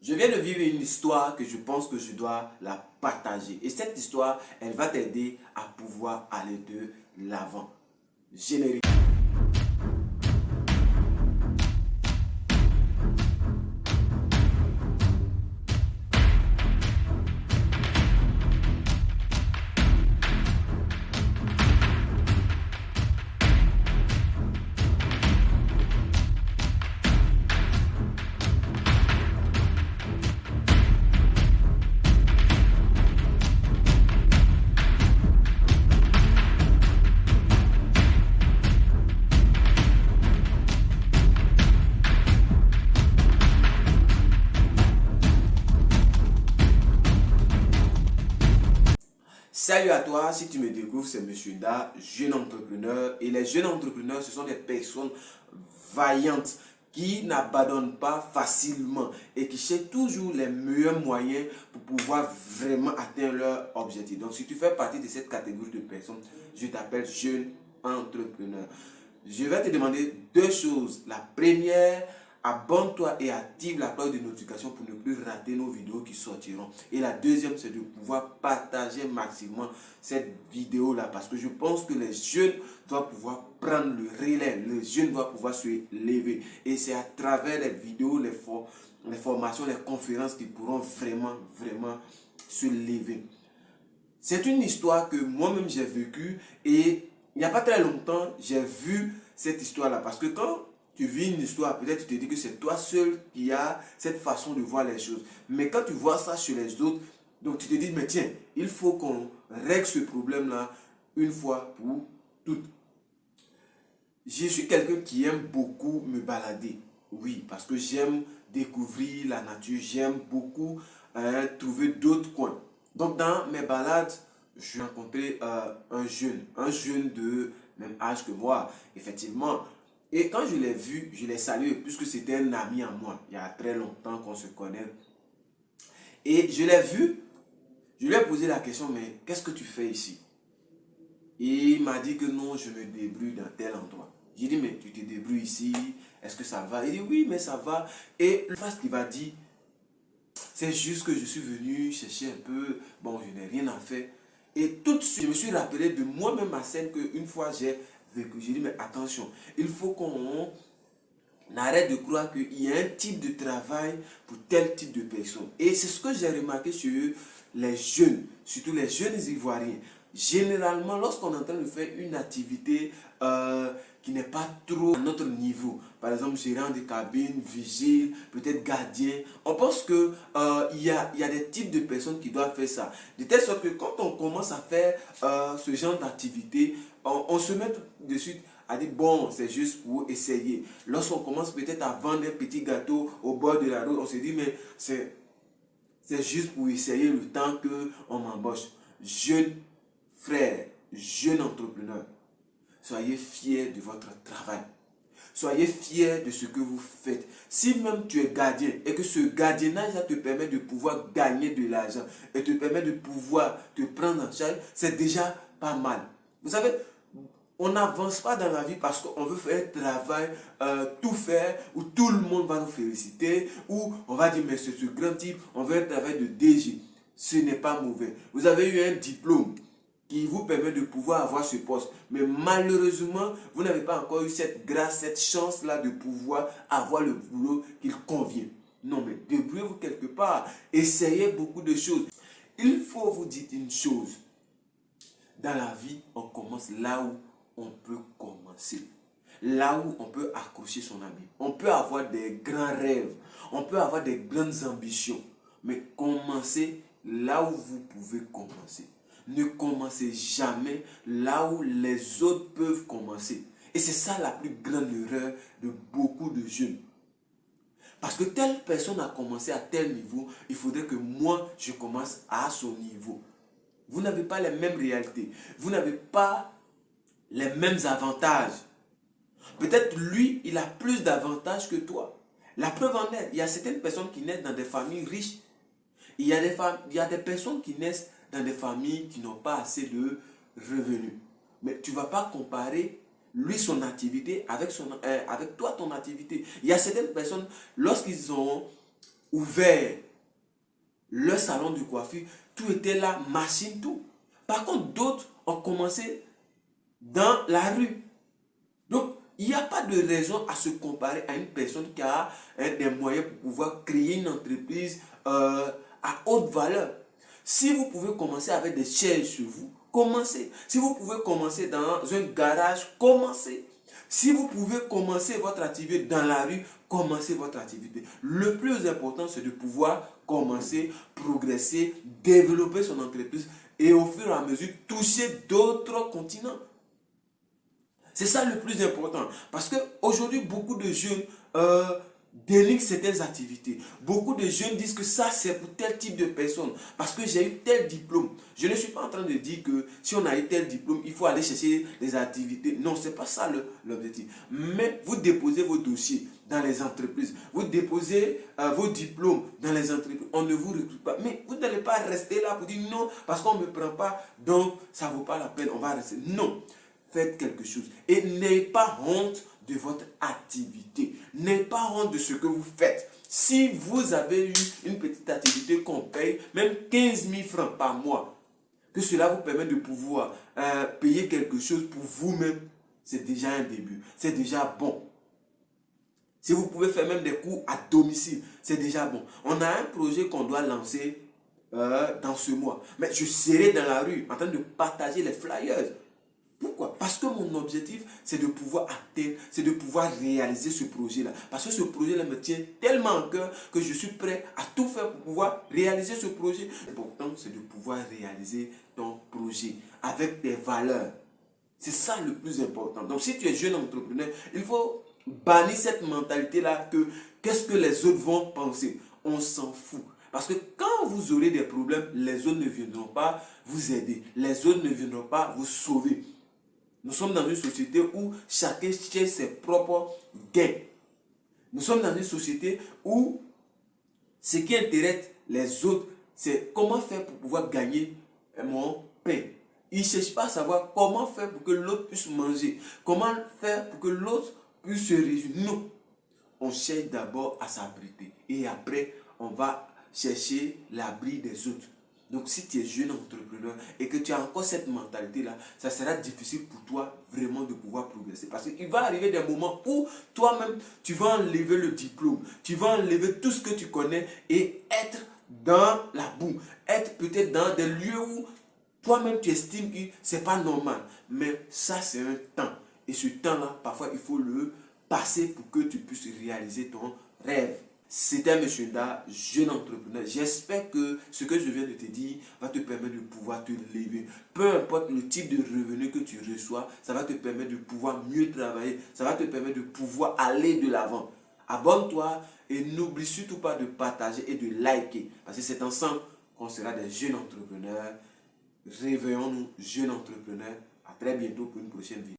Je viens de vivre une histoire que je pense que je dois la partager. Et cette histoire, elle va t'aider à pouvoir aller de l'avant. Générique. Salut à toi, si tu me découvres, c'est Monsieur Da, jeune entrepreneur. Et les jeunes entrepreneurs, ce sont des personnes vaillantes qui n'abandonnent pas facilement et qui cherchent toujours les meilleurs moyens pour pouvoir vraiment atteindre leur objectif. Donc, si tu fais partie de cette catégorie de personnes, je t'appelle jeune entrepreneur. Je vais te demander deux choses. La première, abonne-toi et active la cloche de notification pour ne plus rater nos vidéos qui sortiront. Et la deuxième, c'est de pouvoir partager maximum cette vidéo-là. Parce que je pense que les jeunes doivent pouvoir prendre le relais. Les jeunes doivent pouvoir se lever. Et c'est à travers les vidéos, les formations, les conférences qu'ils pourront vraiment se lever. C'est une histoire que moi-même j'ai vécue et il n'y a pas très longtemps, j'ai vu cette histoire-là. Parce que quand tu vis une histoire, peut-être tu te dis que c'est toi seul qui as cette façon de voir les choses. Mais quand tu vois ça chez les autres, donc tu te dis, mais tiens, il faut qu'on règle ce problème-là une fois pour toutes. Je suis quelqu'un qui aime beaucoup me balader. Oui, parce que j'aime découvrir la nature, j'aime beaucoup trouver d'autres coins. Donc dans mes balades, j'ai rencontré un jeune de même âge que moi, effectivement. Et quand je l'ai vu, je l'ai salué, puisque c'était un ami à moi, il y a très longtemps qu'on se connaît. Et je l'ai vu, je lui ai posé la question, mais qu'est-ce que tu fais ici? Et il m'a dit que non, je me débrouille dans tel endroit. J'ai dit, mais tu te débrouilles ici, est-ce que ça va? Il dit, oui, mais ça va. Et le face qui va dire, c'est juste que je suis venu chercher un peu, bon, je n'ai rien à faire. Et tout de suite, je me suis rappelé de moi-même ma scène qu'une fois j'ai vécu. J'ai dit, mais attention, il faut qu'on arrête de croire qu'il y a un type de travail pour tel type de personne. Et c'est ce que j'ai remarqué sur les jeunes, surtout les jeunes Ivoiriens. Généralement, lorsqu'on est en train de faire une activité qui n'est pas trop à notre niveau, par exemple gérant de cabine, vigile, peut-être gardien, on pense qu'il y a des types de personnes qui doivent faire ça. De telle sorte que quand on commence à faire ce genre d'activité, on se met tout de suite à dire bon, c'est juste pour essayer. Lorsqu'on commence peut-être à vendre un petit gâteau au bord de la route, on se dit mais c'est juste pour essayer le temps qu'on m'embauche. Jeune frère, jeune entrepreneur, soyez fiers de votre travail. Soyez fiers de ce que vous faites. Si même tu es gardien et que ce gardiennage te permet de pouvoir gagner de l'argent et te permet de pouvoir te prendre en charge, c'est déjà pas mal. Vous savez, on n'avance pas dans la vie parce qu'on veut faire un travail, tout faire, où tout le monde va nous féliciter, où on va dire, mais c'est ce grand type, on veut un travail de DG. Ce n'est pas mauvais. Vous avez eu un diplôme qui vous permet de pouvoir avoir ce poste. Mais malheureusement, vous n'avez pas encore eu cette grâce, cette chance-là de pouvoir avoir le boulot qu'il convient. Non, mais débrouillez-vous quelque part. Essayez beaucoup de choses. Il faut vous dire une chose. Dans la vie, on commence là où on peut commencer. Là où on peut accrocher son ami. On peut avoir des grands rêves. On peut avoir des grandes ambitions. Mais commencez là où vous pouvez commencer. Ne commencez jamais là où les autres peuvent commencer. Et c'est ça la plus grande erreur de beaucoup de jeunes. Parce que telle personne a commencé à tel niveau, il faudrait que moi, je commence à son niveau. Vous n'avez pas les mêmes réalités. Vous n'avez pas les mêmes avantages. Peut-être lui, il a plus d'avantages que toi. La preuve en est, il y a certaines personnes qui naissent dans des familles riches. Il y a des personnes qui naissent dans des familles qui n'ont pas assez de revenus. Mais tu ne vas pas comparer lui son activité avec toi ton activité. Il y a certaines personnes, lorsqu'ils ont ouvert leur salon de coiffure, tout était là, machine, tout. Par contre, d'autres ont commencé dans la rue. Donc, il n'y a pas de raison à se comparer à une personne qui a des moyens pour pouvoir créer une entreprise à haute valeur. Si vous pouvez commencer avec des chaises chez vous, commencez. Si vous pouvez commencer dans un garage, commencez. Si vous pouvez commencer votre activité dans la rue, commencez votre activité. Le plus important, c'est de pouvoir commencer, progresser, développer son entreprise et au fur et à mesure toucher d'autres continents. C'est ça le plus important. Parce qu'aujourd'hui, beaucoup de jeunes dénigrent certaines activités. Beaucoup de jeunes disent que ça, c'est pour tel type de personne. Parce que j'ai eu tel diplôme. Je ne suis pas en train de dire que si on a eu tel diplôme, il faut aller chercher les activités. Non, ce n'est pas ça l'objectif. Mais vous déposez vos dossiers dans les entreprises. Vous déposez vos diplômes dans les entreprises. On ne vous recrute pas. Mais vous n'allez pas rester là pour dire non, parce qu'on ne me prend pas, donc ça ne vaut pas la peine, on va rester. Non. Faites quelque chose. Et n'ayez pas honte de votre activité. N'ayez pas honte de ce que vous faites. Si vous avez eu une petite activité qu'on paye, même 15 000 francs par mois, que cela vous permet de pouvoir payer quelque chose pour vous-même, c'est déjà un début. C'est déjà bon. Si vous pouvez faire même des cours à domicile, c'est déjà bon. On a un projet qu'on doit lancer dans ce mois. Mais je serai dans la rue en train de partager les flyers. Pourquoi? Parce que mon objectif, c'est de pouvoir atteindre, c'est de pouvoir réaliser ce projet-là. Parce que ce projet-là me tient tellement à cœur que je suis prêt à tout faire pour pouvoir réaliser ce projet. L'important, c'est de pouvoir réaliser ton projet avec des valeurs. C'est ça le plus important. Donc, si tu es jeune entrepreneur, il faut bannir cette mentalité-là que qu'est-ce que les autres vont penser? On s'en fout. Parce que quand vous aurez des problèmes, les autres ne viendront pas vous aider. Les autres ne viendront pas vous sauver. Nous sommes dans une société où chacun cherche ses propres gains. Nous sommes dans une société où ce qui intéresse les autres, c'est comment faire pour pouvoir gagner mon pain. Ils ne cherchent pas à savoir comment faire pour que l'autre puisse manger. Comment faire pour que l'autre puisse se réjouir. Non. On cherche d'abord à s'abriter. Et après, on va chercher l'abri des autres. Donc, si tu es jeune entrepreneur et que tu as encore cette mentalité-là, ça sera difficile pour toi vraiment de pouvoir progresser. Parce qu'il va arriver des moments où toi-même, tu vas enlever le diplôme, tu vas enlever tout ce que tu connais et être dans la boue, être peut-être dans des lieux où toi-même tu estimes que ce n'est pas normal. Mais ça, c'est un temps. Et ce temps-là, parfois, il faut le passer pour que tu puisses réaliser ton rêve. C'était M. Da, jeune entrepreneur. J'espère que ce que je viens de te dire va te permettre de pouvoir te lever. Peu importe le type de revenu que tu reçois, ça va te permettre de pouvoir mieux travailler. Ça va te permettre de pouvoir aller de l'avant. Abonne-toi et n'oublie surtout pas de partager et de liker. Parce que c'est ensemble qu'on sera des jeunes entrepreneurs. Réveillons-nous, jeunes entrepreneurs. À très bientôt pour une prochaine vidéo.